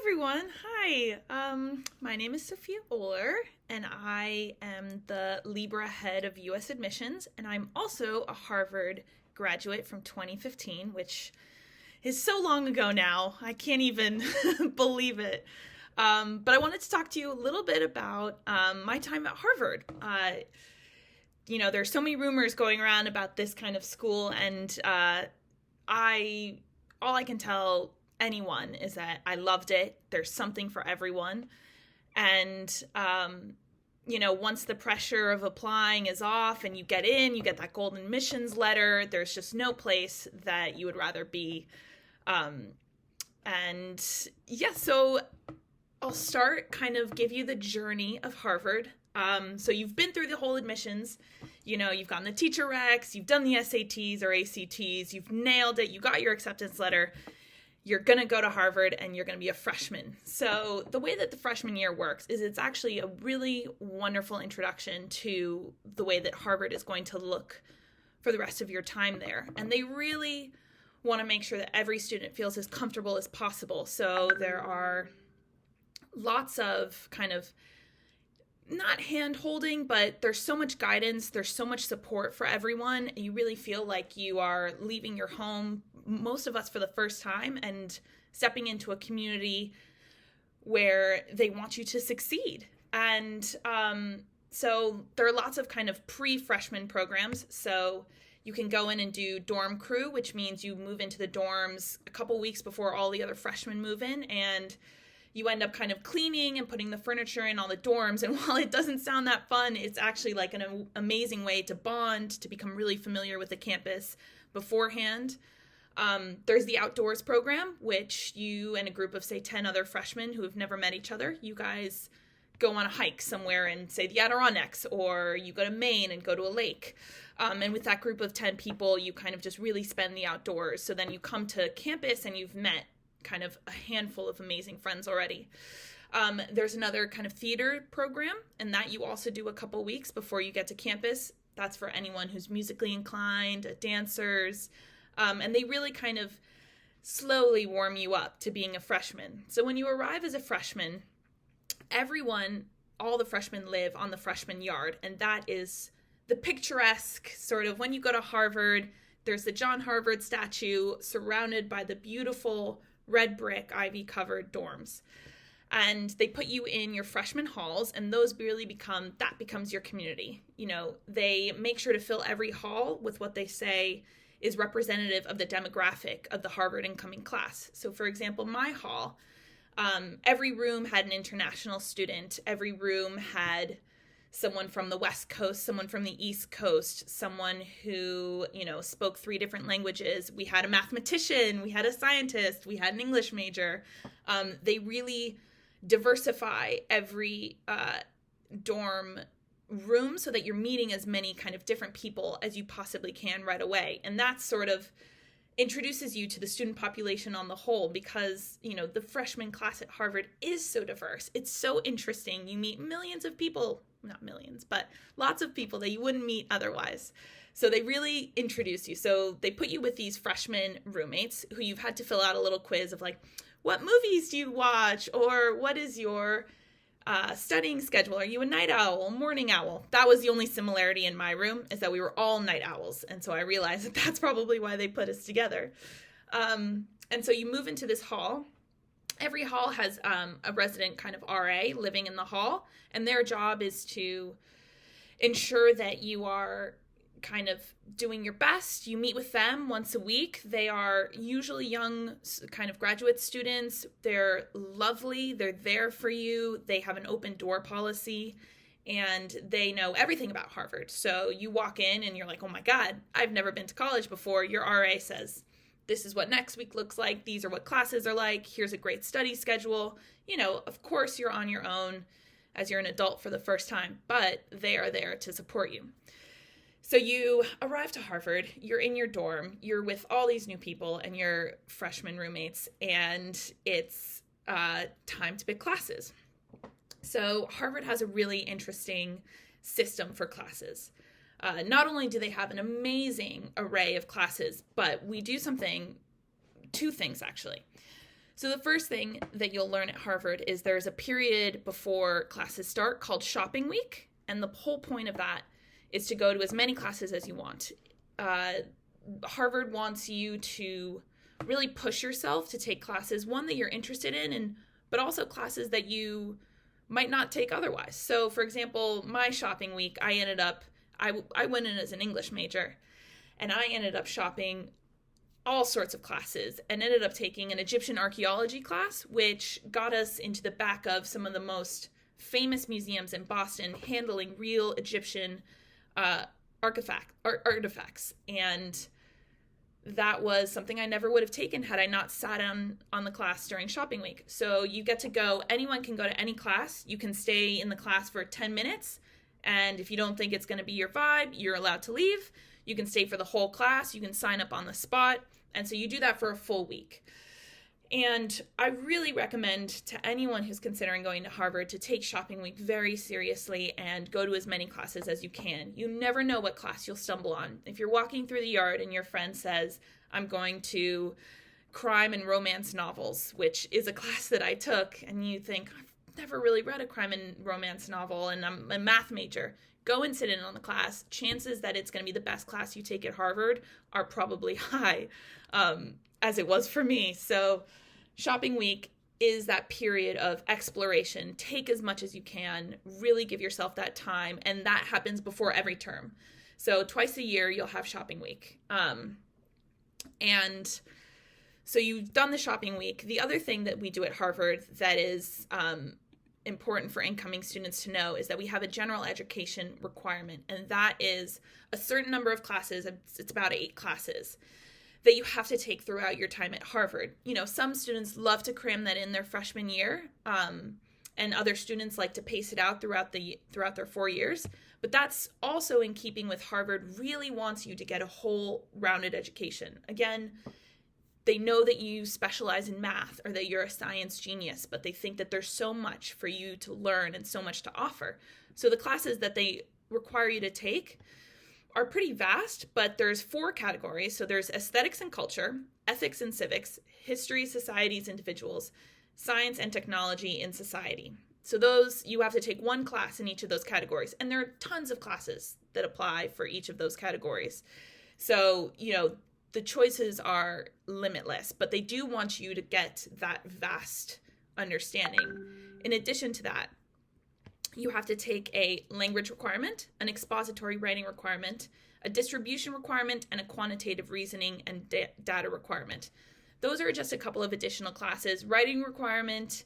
everyone. Hi. My name is Sophia Ohler, and I am the Libra head of U.S. admissions, and I'm also a Harvard graduate from 2015, which is so long ago now. I can't even believe it. But I wanted to talk to you a little bit about my time at Harvard. There's so many rumors going around about this kind of school, and all I can tell anyone is that I loved it. There's something for everyone. And, once the pressure of applying is off and you get in, you get that golden admissions letter, there's just no place that you would rather be. So I'll start, kind of give you the journey of Harvard. So you've been through the whole admissions, you've gotten the teacher recs, you've done the SATs or ACTs, you've nailed it, you got your acceptance letter. You're going to go to Harvard and you're going to be a freshman. So the way that the freshman year works is it's actually a really wonderful introduction to the way that Harvard is going to look for the rest of your time there. And they really want to make sure that every student feels as comfortable as possible. So there are lots of kind of not hand-holding, but there's so much guidance, there's so much support for everyone. You really feel like you are leaving your home, most of us for the first time, and stepping into a community where they want you to succeed. And so there are lots of kind of pre-freshman programs. So you can go in and do dorm crew, which means you move into the dorms a couple weeks before all the other freshmen move in, and you end up kind of cleaning and putting the furniture in all the dorms. And while it doesn't sound that fun, it's actually like an amazing way to bond, to become really familiar with the campus beforehand. There's the outdoors program, which you and a group of, say, 10 other freshmen who have never met each other, you guys go on a hike somewhere in, say, the Adirondacks, or you go to Maine and go to a lake. And with that group of 10 people, you kind of just really spend the outdoors. So then you come to campus and you've met kind of a handful of amazing friends already. There's another kind of theater program, and that you also do a couple weeks before you get to campus. That's for anyone who's musically inclined, dancers, and they really kind of slowly warm you up to being a freshman. So when you arrive as a freshman, all the freshmen live on the freshman yard, and that is the picturesque sort of, when you go to Harvard, there's the John Harvard statue surrounded by the beautiful red brick, ivy-covered dorms. And they put you in your freshman halls, and those really becomes your community. They make sure to fill every hall with what they say is representative of the demographic of the Harvard incoming class. So for example, my hall, every room had an international student. Every room had someone from the West Coast, someone from the East Coast, someone who, spoke 3 different languages. We had a mathematician, we had a scientist, we had an English major. They really diversify every dorm room so that you're meeting as many kind of different people as you possibly can right away. And that sort of introduces you to the student population on the whole, because, the freshman class at Harvard is so diverse. It's so interesting. You meet millions of people, not millions, but lots of people that you wouldn't meet otherwise. So they really introduce you. So they put you with these freshman roommates who you've had to fill out a little quiz of like, what movies do you watch? Or what is your studying schedule? Are you a night owl, a morning owl? That was the only similarity in my room, is that we were all night owls. And so I realized that that's probably why they put us together. And so you move into this hall. Every hall has a resident kind of RA living in the hall, and their job is to ensure that you are kind of doing your best. You meet with them once a week. They are usually young kind of graduate students. They're lovely. They're there for you. They have an open door policy, and they know everything about Harvard. So you walk in and you're like, oh my God, I've never been to college before. Your RA says, this is what next week looks like. These are what classes are like. Here's a great study schedule. Of course you're on your own as you're an adult for the first time, but they are there to support you. So you arrive to Harvard, you're in your dorm, you're with all these new people and your freshman roommates, and it's time to pick classes. So Harvard has a really interesting system for classes. Not only do they have an amazing array of classes, but we do 2 things actually. So the first thing that you'll learn at Harvard is there's a period before classes start called shopping week. And the whole point of that is to go to as many classes as you want. Harvard wants you to really push yourself to take classes, one, that you're interested in, but also classes that you might not take otherwise. So, for example, my shopping week, I went in as an English major, and I ended up shopping all sorts of classes and ended up taking an Egyptian archaeology class, which got us into the back of some of the most famous museums in Boston, handling real Egyptian artifacts. And that was something I never would have taken had I not sat on the class during shopping week. So you get to go, anyone can go to any class. You can stay in the class for 10 minutes. And if you don't think it's going to be your vibe, you're allowed to leave. You can stay for the whole class. You can sign up on the spot. And so you do that for a full week. And I really recommend to anyone who's considering going to Harvard to take shopping week very seriously and go to as many classes as you can. You never know what class you'll stumble on. If you're walking through the yard and your friend says, I'm going to crime and romance novels, which is a class that I took, and you think, I've never really read a crime and romance novel, and I'm a math major, go and sit in on the class. Chances that it's going to be the best class you take at Harvard are probably high, as it was for me. So shopping week is that period of exploration. Take as much as you can, really give yourself that time, and that happens before every term. So twice a year, you'll have shopping week. And so you've done the shopping week. The other thing that we do at Harvard that is important for incoming students to know is that we have a general education requirement, and that is a certain number of classes. It's about 8 classes that you have to take throughout your time at Harvard. You know, some students love to cram that in their freshman year, and other students like to pace it out throughout their 4 years. But that's also in keeping with Harvard really wants you to get a whole rounded education. Again, they know that you specialize in math or that you're a science genius, but they think that there's so much for you to learn and so much to offer. So the classes that they require you to take are pretty vast, but there's 4 categories. So there's aesthetics and culture, ethics and civics, history, societies, individuals, science and technology in society. So those, you have to take 1 class in each of those categories. And there are tons of classes that apply for each of those categories. So, you know, the choices are limitless, but they do want you to get that vast understanding. In addition to that, you have to take a language requirement, an expository writing requirement, a distribution requirement, and a quantitative reasoning and data requirement. Those are just a couple of additional classes. Writing requirement,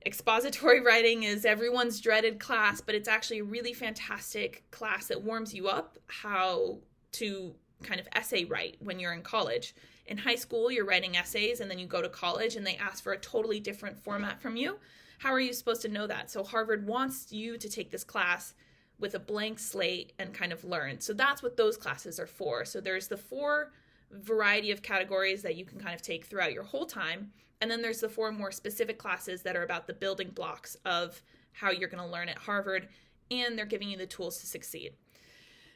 expository writing is everyone's dreaded class, but it's actually a really fantastic class that warms you up how to kind of essay write when you're in college. In high school, you're writing essays, and then you go to college and they ask for a totally different format from you. How are you supposed to know that? So Harvard wants you to take this class with a blank slate and kind of learn. So that's what those classes are for. So there's the 4 variety of categories that you can kind of take throughout your whole time. And then there's the 4 more specific classes that are about the building blocks of how you're going to learn at Harvard, and they're giving you the tools to succeed.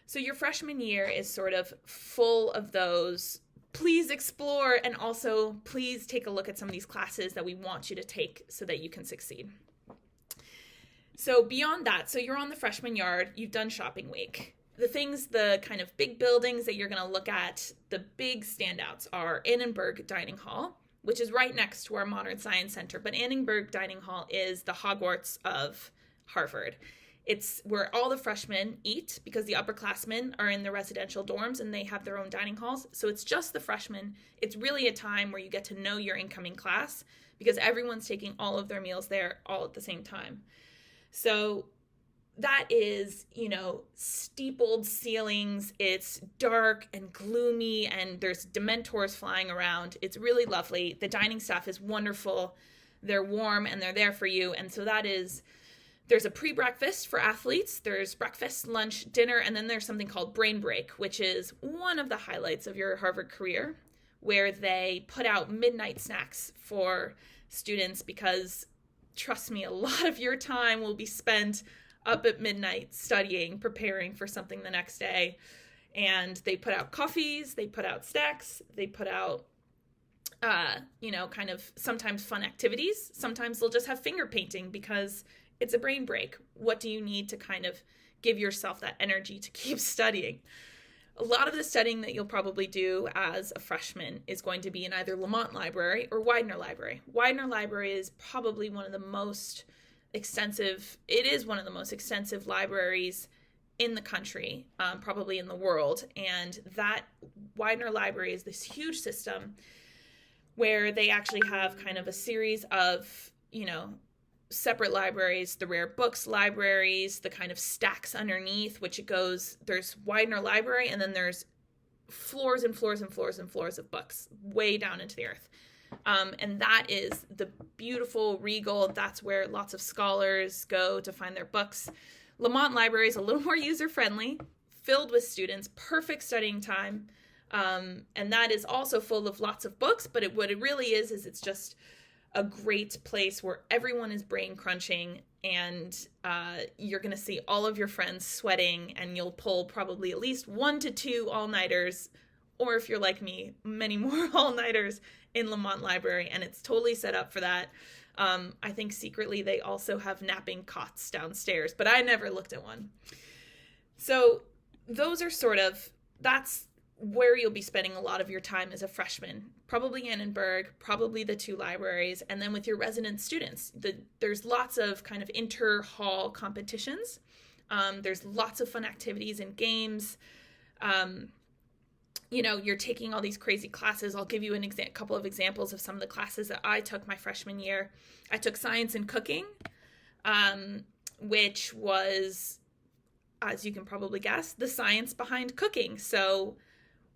So your freshman year is sort of full of those. Please explore, and also please take a look at some of these classes that we want you to take so that you can succeed. So beyond that, so you're on the freshman yard, you've done shopping week. The kind of big buildings that you're going to look at, the big standouts are Annenberg Dining Hall, which is right next to our Modern Science Center. But Annenberg Dining Hall is the Hogwarts of Harvard. It's where all the freshmen eat because the upperclassmen are in the residential dorms and they have their own dining halls. So it's just the freshmen. It's really a time where you get to know your incoming class because everyone's taking all of their meals there all at the same time. So that is, you know, steepled ceilings. It's dark and gloomy and there's Dementors flying around. It's really lovely. The dining staff is wonderful. They're warm and they're there for you. And so there's a pre-breakfast for athletes, there's breakfast, lunch, dinner, and then there's something called Brain Break, which is one of the highlights of your Harvard career, where they put out midnight snacks for students because, trust me, a lot of your time will be spent up at midnight studying, preparing for something the next day. And they put out coffees, they put out snacks, they put out kind of sometimes fun activities. Sometimes they'll just have finger painting because it's a brain break. What do you need to kind of give yourself that energy to keep studying? A lot of the studying that you'll probably do as a freshman is going to be in either Lamont Library or Widener Library. Widener Library is probably one of the most extensive, it is one of the most extensive libraries in the country, probably in the world. And that Widener Library is this huge system where they actually have kind of a series of, separate libraries, the rare books libraries, the kind of stacks underneath, which it goes, there's Widener Library, and then there's floors and floors and floors and floors of books way down into the earth. And that is the beautiful Regal. That's where lots of scholars go to find their books. Lamont Library is a little more user-friendly, filled with students, perfect studying time. And that is also full of lots of books, but what it really is it's just a great place where everyone is brain crunching, and you're going to see all of your friends sweating, and you'll pull probably at least 1 to 2 all-nighters, or if you're like me, many more all-nighters in Lamont Library, and it's totally set up for that. I think secretly they also have napping cots downstairs, but I never looked at one. So those are that's where you'll be spending a lot of your time as a freshman. Probably Annenberg, probably the 2 libraries, and then with your resident students. There's lots of kind of inter-hall competitions. There's lots of fun activities and games. You're taking all these crazy classes. I'll give you a couple of examples of some of the classes that I took my freshman year. I took science and cooking, which was, as you can probably guess, the science behind cooking. So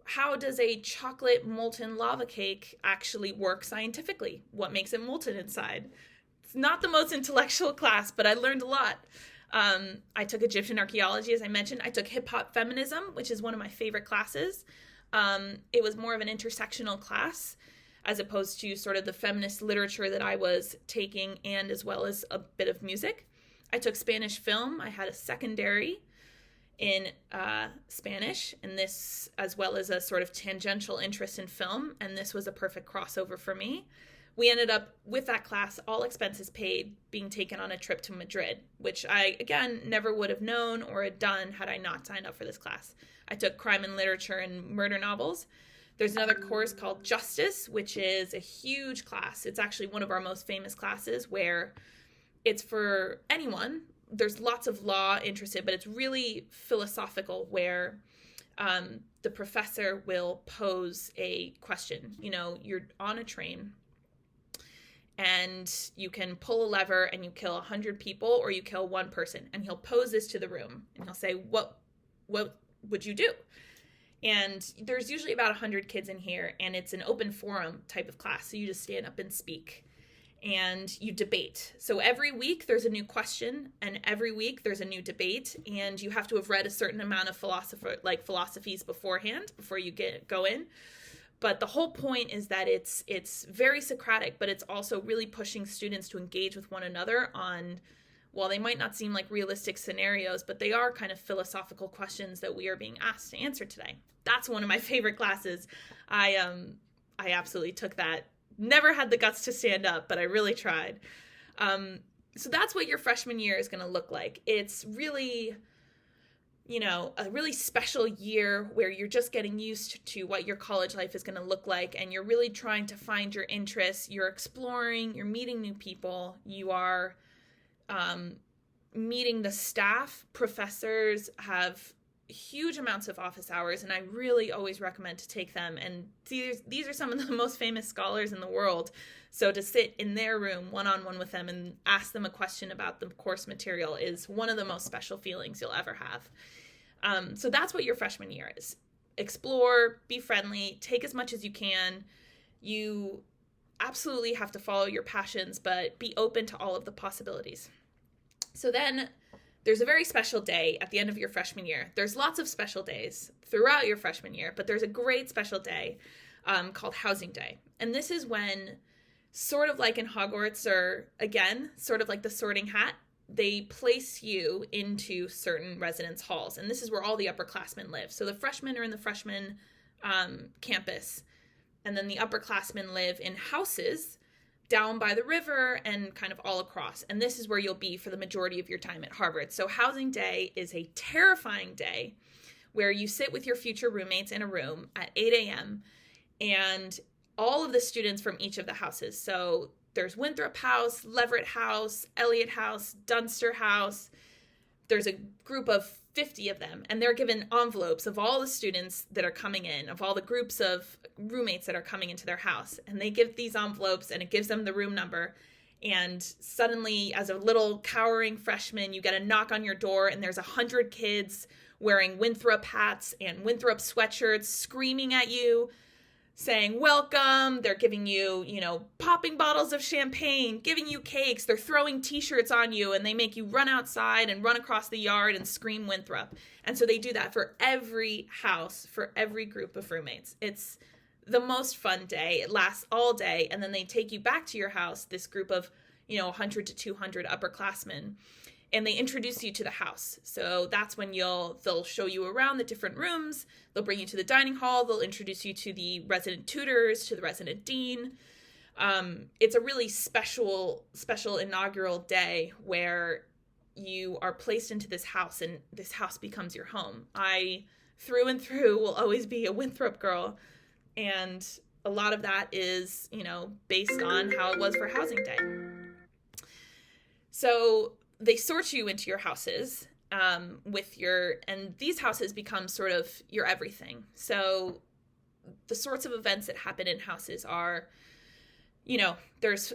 how does a chocolate molten lava cake actually work scientifically? What makes it molten inside? It's not the most intellectual class, but I learned a lot. I took Egyptian archaeology, as I mentioned. I took hip-hop feminism, which is one of my favorite classes. It was more of an intersectional class as opposed to sort of the feminist literature that I was taking, and as well as a bit of music. I took Spanish film. I had a secondary in Spanish, and this, as well as a sort of tangential interest in film, and this was a perfect crossover for me. We ended up, with that class, all expenses paid, being taken on a trip to Madrid, which I, again, never would have known or had done had I not signed up for this class. I took crime and literature and murder novels. There's another course called Justice, which is a huge class. It's actually one of our most famous classes, where it's for anyone. There's lots of law interested, but it's really philosophical, where the professor will pose a question. You're on a train, and you can pull a lever and you kill 100 people, or you kill 1 person. And he'll pose this to the room, and he'll say, what would you do? And there's usually about 100 kids in here, and it's an open forum type of class. So you just stand up and speak, and you debate. So every week there's a new question, and every week there's a new debate, and you have to have read a certain amount of philosophies beforehand before you go in. But the whole point is that it's very Socratic, but it's also really pushing students to engage with one another on, while they might not seem like realistic scenarios, but they are kind of philosophical questions that we are being asked to answer today. That's one of my favorite classes. I absolutely took that. Never had the guts to stand up, but I really tried. So that's what your freshman year is going to look like. It's really, a really special year where you're just getting used to what your college life is going to look like, and you're really trying to find your interests. You're exploring, you're meeting new people, you are meeting the staff. Professors have huge amounts of office hours, and I really always recommend to take them. And these are some of the most famous scholars in the world. So to sit in their room one-on-one with them and ask them a question about the course material is one of the most special feelings you'll ever have. So that's what your freshman year is. Explore, be friendly, take as much as you can. You absolutely have to follow your passions, but be open to all of the possibilities. So then there's a very special day at the end of your freshman year. There's lots of special days throughout your freshman year, but there's a great special day called Housing Day. And this is when, sort of like in Hogwarts, or again, sort of like the Sorting Hat, they place you into certain residence halls. And this is where all the upperclassmen live. So the freshmen are in the freshman campus. And then the upperclassmen live in houses down by the river and kind of all across. And this is where you'll be for the majority of your time at Harvard. So housing day is a terrifying day where you sit with your future roommates in a room at 8 a.m. and all of the students from each of the houses. So there's Winthrop House, Leverett House, Elliott House, Dunster House. There's a group of 50 of them, and they're given envelopes of all the students that are coming in, of all the groups of roommates that are coming into their house. And they give these envelopes, and it gives them the room number. And suddenly, as a little cowering freshman, you get a knock on your door, and there's 100 kids wearing Winthrop hats and Winthrop sweatshirts, screaming at you, saying, welcome. They're giving you, popping bottles of champagne, giving you cakes. They're throwing t-shirts on you, and they make you run outside and run across the yard and scream Winthrop. And so they do that for every house, for every group of roommates. It's the most fun day. It lasts all day. And then they take you back to your house, this group of, 100 to 200 upperclassmen, and they introduce you to the house. So that's when they'll show you around the different rooms. They'll bring you to the dining hall. They'll introduce you to the resident tutors, to the resident dean. It's a really special inaugural day where you are placed into this house, and this house becomes your home. I, through and through, will always be a Winthrop girl. And a lot of that is, based on how it was for housing day. So they sort you into your houses and these houses become sort of your everything. So the sorts of events that happen in houses are, there's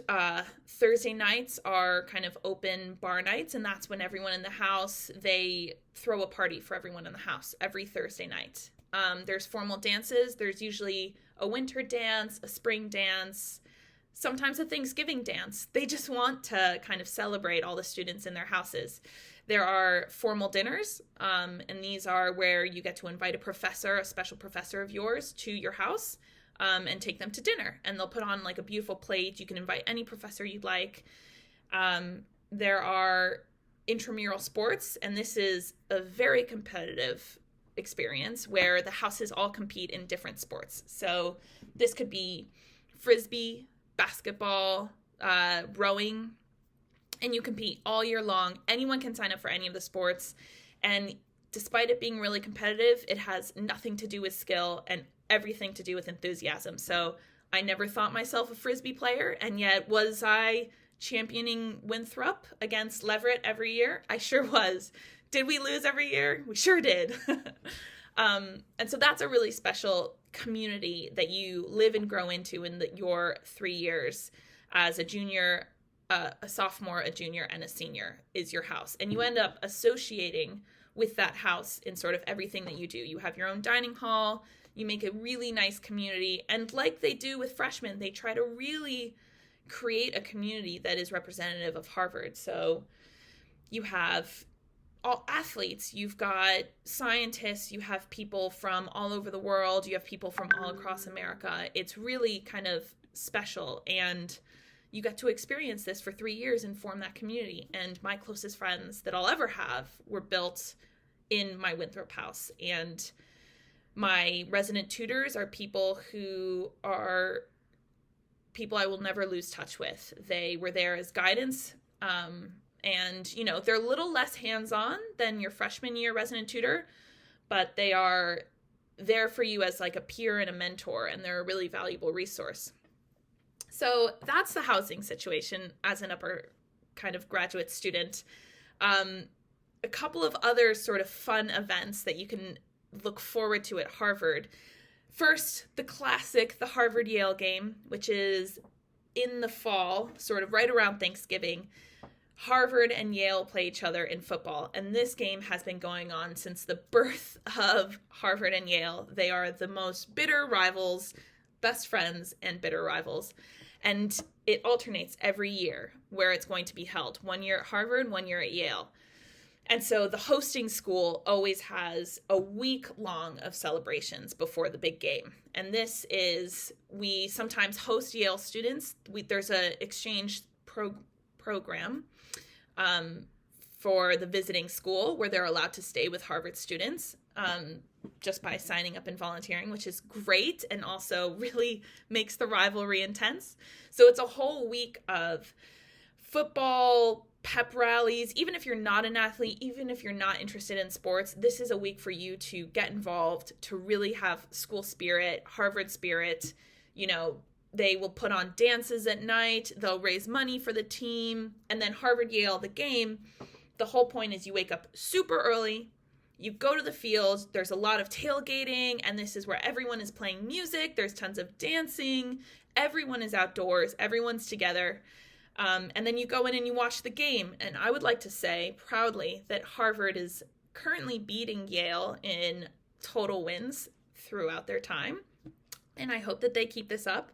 Thursday nights are kind of open bar nights, and that's when everyone in the house, they throw a party for everyone in the house every Thursday night. There's formal dances. There's usually a winter dance, a spring dance, sometimes a Thanksgiving dance. They just want to kind of celebrate all the students in their houses. There are formal dinners, and these are where you get to invite a special professor of yours to your house, and take them to dinner. And they'll put on like a beautiful plate. You can invite any professor you'd like. There are intramural sports, and this is a very competitive experience where the houses all compete in different sports. So this could be frisbee, basketball, rowing, and you compete all year long. Anyone can sign up for any of the sports, and despite it being really competitive, it has nothing to do with skill and everything to do with enthusiasm. So I never thought myself a frisbee player, and yet was I championing Winthrop against Leverett every year? I sure was. Did we lose every year? We sure did. And so that's a really special community that you live and grow into in your 3 years as a junior, a sophomore, a junior, and a senior is your house. And you end up associating with that house in sort of everything that you do. You have your own dining hall. You make a really nice community. And like they do with freshmen, they try to really create a community that is representative of Harvard. So you have all athletes, you've got scientists, you have people from all over the world, you have people from all across America. It's really kind of special, and you get to experience this for 3 years and form that community. And my closest friends that I'll ever have were built in my Winthrop house. And my resident tutors are people who are people I will never lose touch with. They were there as guidance, and, they're a little less hands-on than your freshman year resident tutor, but they are there for you as like a peer and a mentor, and they're a really valuable resource. So that's the housing situation as an upper kind of graduate student. A couple of other sort of fun events that you can look forward to at Harvard. First, the classic, the Harvard-Yale game, which is in the fall, sort of right around Thanksgiving. Harvard and Yale play each other in football, and this game has been going on since the birth of Harvard and Yale. They are the most bitter rivals, best friends and bitter rivals, and it alternates every year where it's going to be held. 1 year at Harvard, 1 year at Yale. And so the hosting school always has a week long of celebrations before the big game. And this is, we sometimes host Yale students. There's an exchange program for the visiting school where they're allowed to stay with Harvard students. just by signing up and volunteering, which is great and also really makes the rivalry intense. So it's a whole week of football, pep rallies. Even if you're not an athlete, even if you're not interested in sports, this is a week for you to get involved, to really have school spirit, Harvard spirit. You know, they will put on dances at night, they'll raise money for the team, and then Harvard Yale, the game, the whole point is you wake up super early, you go to the field, there's a lot of tailgating, and this is where everyone is playing music, there's tons of dancing, everyone is outdoors, everyone's together. And then you go in and you watch the game. And I would like to say proudly that Harvard is currently beating Yale in total wins throughout their time. And I hope that they keep this up.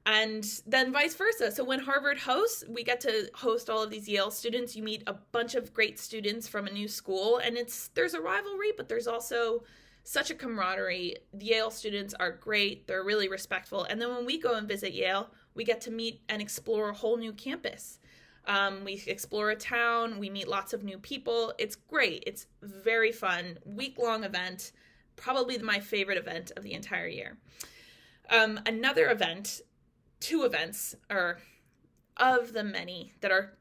And then vice versa. So when Harvard hosts, we get to host all of these Yale students. You meet a bunch of great students from a new school. And there's a rivalry, but there's also such a camaraderie. The Yale students are great. They're really respectful. And then when we go and visit Yale, we get to meet and explore a whole new campus. We explore a town. We meet lots of new people. It's great. It's very fun. Week-long event. Probably my favorite event of the entire year. Another event, two events, are of the many that are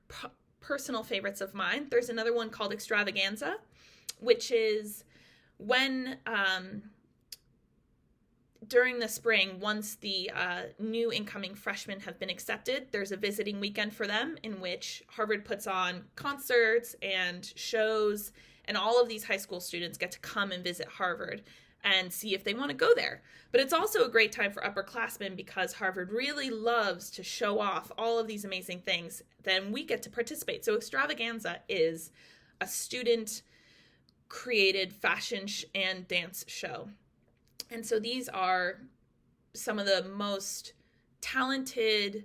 personal favorites of mine. There's another one called Extravaganza, which is when during the spring, once the new incoming freshmen have been accepted, there's a visiting weekend for them in which Harvard puts on concerts and shows, and all of these high school students get to come and visit Harvard and see if they want to go there. But it's also a great time for upperclassmen because Harvard really loves to show off all of these amazing things. Then we get to participate. So Extravaganza is a student-created fashion and dance show. And so these are some of the most talented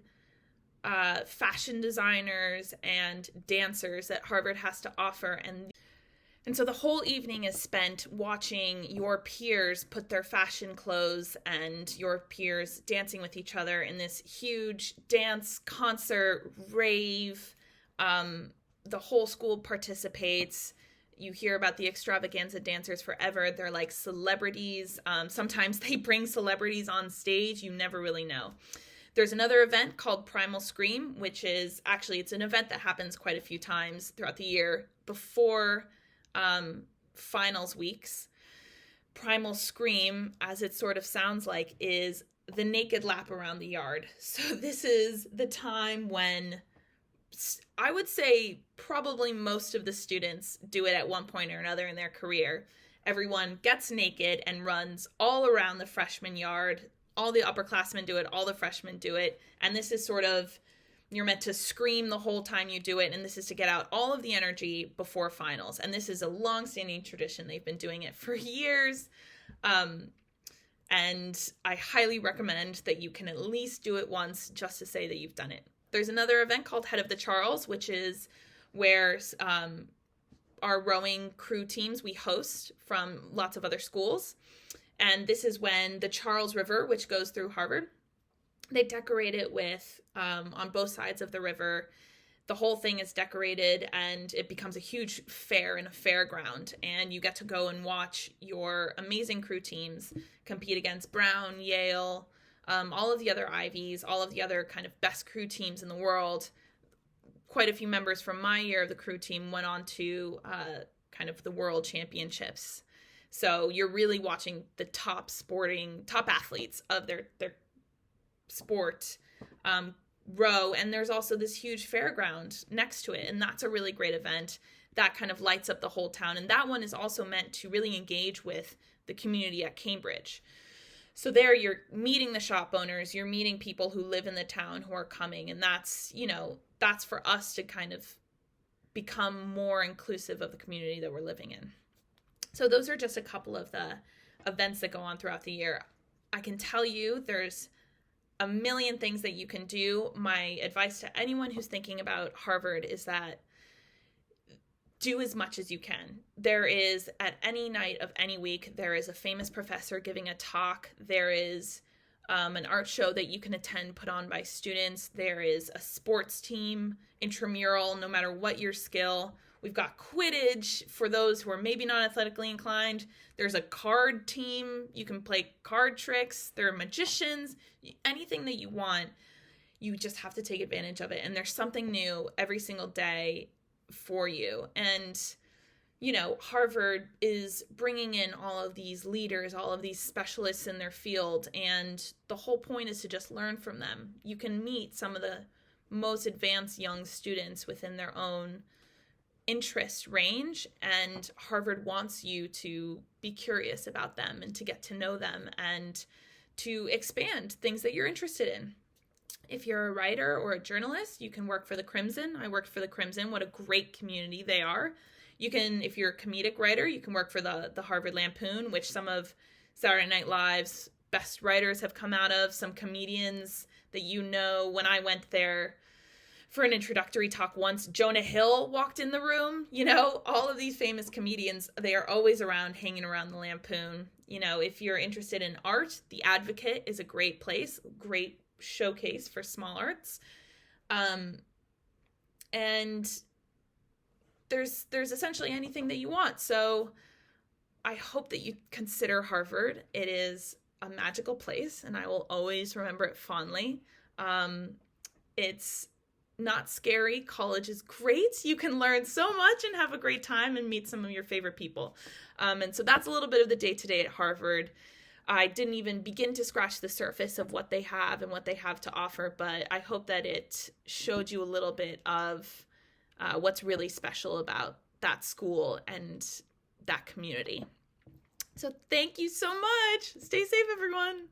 fashion designers and dancers that Harvard has to offer. And so the whole evening is spent watching your peers put their fashion clothes and your peers dancing with each other in this huge dance concert rave. The whole school participates. You hear about the Extravaganza dancers forever. They're like celebrities. Sometimes they bring celebrities on stage. You never really know. There's another event called Primal Scream, which is actually, it's an event that happens quite a few times throughout the year before finals weeks. Primal Scream, as it sort of sounds like, is the naked lap around the yard. So this is the time when I would say probably most of the students do it at one point or another in their career. Everyone gets naked and runs all around the freshman yard. All the upperclassmen do it, all the freshmen do it. And this is sort of, you're meant to scream the whole time you do it. And this is to get out all of the energy before finals. And this is a long-standing tradition. They've been doing it for years. And I highly recommend that you can at least do it once just to say that you've done it. There's another event called Head of the Charles, which is where our rowing crew teams we host from lots of other schools. And this is when the Charles River, which goes through Harvard, they decorate it with, on both sides of the river, the whole thing is decorated and it becomes a huge fair in a fairground. And you get to go and watch your amazing crew teams compete against Brown, Yale, all of the other Ivies, all of the other kind of best crew teams in the world. Quite a few members from my year of the crew team went on to kind of the world championships. So you're really watching the top athletes of their sport row. And there's also this huge fairground next to it. And that's a really great event that kind of lights up the whole town. And that one is also meant to really engage with the community at Cambridge. So there you're meeting the shop owners, you're meeting people who live in the town who are coming. And that's for us to kind of become more inclusive of the community that we're living in. So those are just a couple of the events that go on throughout the year. I can tell you there's a million things that you can do. My advice to anyone who's thinking about Harvard is that do as much as you can. There is, at any night of any week, there is a famous professor giving a talk. There is an art show that you can attend put on by students. There is a sports team, intramural, no matter what your skill. We've got Quidditch for those who are maybe not athletically inclined. There's a card team. You can play card tricks. There are magicians. Anything that you want, you just have to take advantage of it. And there's something new every single day for you. And, Harvard is bringing in all of these leaders, all of these specialists in their field. And the whole point is to just learn from them. You can meet some of the most advanced young students within their own interest range, and Harvard wants you to be curious about them and to get to know them and to expand things that you're interested in. If you're a writer or a journalist, you can work for the Crimson. I worked for the Crimson. What a great community they are. You can, if you're a comedic writer, you can work for the Harvard Lampoon, which some of Saturday Night Live's best writers have come out of. Some comedians that when I went there for an introductory talk once, Jonah Hill walked in the room. All of these famous comedians, they are always around, hanging around the Lampoon. If you're interested in art, The Advocate is a great place, great showcase for small arts. And there's essentially anything that you want. So I hope that you consider Harvard. It is a magical place, and I will always remember it fondly. It's not scary. College is great. You can learn so much and have a great time and meet some of your favorite people. And so that's a little bit of the day-to-day at Harvard. I didn't even begin to scratch the surface of what they have and what they have to offer, but I hope that it showed you a little bit of what's really special about that school and that community. So thank you so much. Stay safe, everyone.